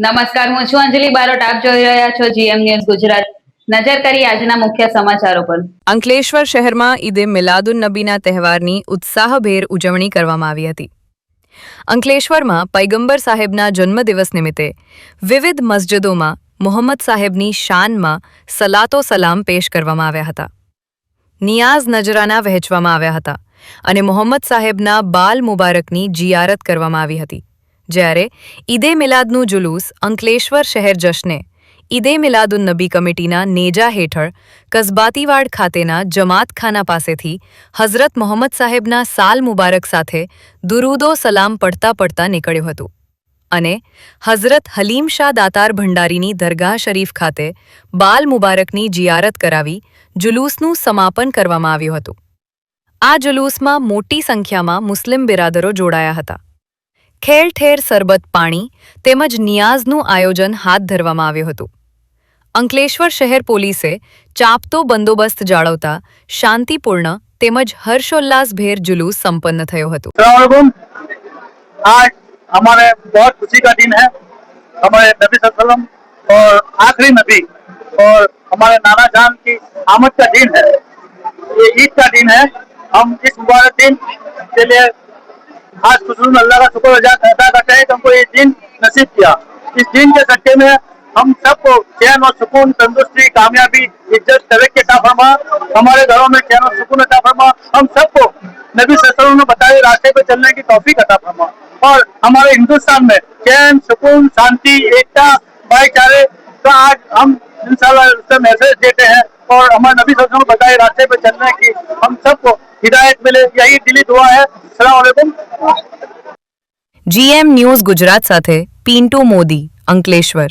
નમસ્કાર, હું છું અંજલિ બારોટ. આપ જોઈ રહ્યા છો જીએમ ન્યૂઝ ગુજરાત. નજર કરી આજના મુખ્ય સમાચારો પર. અંકલેશ્વર શહેરમાં ઈદે મિલાદુન નબીના તહેવારની ઉત્સાહભેર ઉજવણી કરવામાં આવી હતી. અંકલેશ્વરમાં પૈગંબર સાહેબના જન્મદિવસ નિમિત્તે વિવિધ મસ્જિદોમાં મોહમ્મદ સાહેબની શાનમાં સલાતો સલામ પેશ કરવામાં આવ્યા હતા. નિયાઝ નજરાના વહેંચવામાં આવ્યા હતા અને મોહમ્મદ સાહેબના બાલ મુબારકની જિયારત કરવામાં આવી હતી. જ્યારે ઈદે મિલાદનું જુલુસ અંકલેશ્વર શહેર જશ્ને ઈદે મિલાદુન નબી કમિટીના નેજા હેઠળ કસબાતીવાડ ખાતેના જમાતખાના પાસેથી હઝરત મોહમ્મદ સાહેબના સાલ મુબારક સાથે દુરૂદો સલામ પડતા પડતા નીકળ્યું હતું અને હઝરત હલીમ શાહ દાતાર ભંડારીની દરગાહ શરીફ ખાતે બાલ મુબારકની જિયારત કરાવી જુલુસનું સમાપન કરવામાં આવ્યું હતું. આ જુલુસમાં મોટી સંખ્યામાં મુસ્લિમ બિરાદરો જોડાયા હતા. ખેર ઠેર સરબત પાણી તેમજ નિયાઝનું આયોજન હાથ ધરવામાં આવ્યું હતું. અંકલેશ્વર શહેર પોલીસે ચાંપતો બંદોબસ્ત જાળવતા શાંતિપૂર્ણ તેમજ હર્ષોલ્લાસભેર जुलूस संपन्न થયો હતો. आज हमारे बहुत खुशी का दिन है. हमारे नबी सल्लल्लाहु अलैहि वसल्लम और आखिरी नबी और हमारे नाना जान की आमद का दिन है. ये ईद का दिन है. हम इस मुबारक दिन के लिए आज खुशून अल्लाह का शुक्र अदा करते हैं कि हमको ये दिन नसीब किया. इस दिन के सट्टे में हम सबको चैन और सुकून, तंदुरुस्ती, कामयाबी, इज्जत, तरक्की अता फरमा. हमारे घरों में चैन और सुकून अता फरमा. हम सबको नबी सल्लल्लाहु अलैहि वसल्लम ने बताए रास्ते पे चलने की तौफीक अता फरमा और हमारे हिंदुस्तान में चैन, सुकून, शांति, एकता, भाईचारे का आज हम इंशाल्लाह उससे मैसेज देते हैं और हमारे नबी सल्लल्लाहु अलैहि वसल्लम ने बताए रास्ते पे चलने की हम सबको हिदायत मिले, यही दिली दुआ है. अस्सलाम वालेकुम. जीएम न्यूज़ गुजरात साथे पिंटू मोदी, अंकलेश्वर.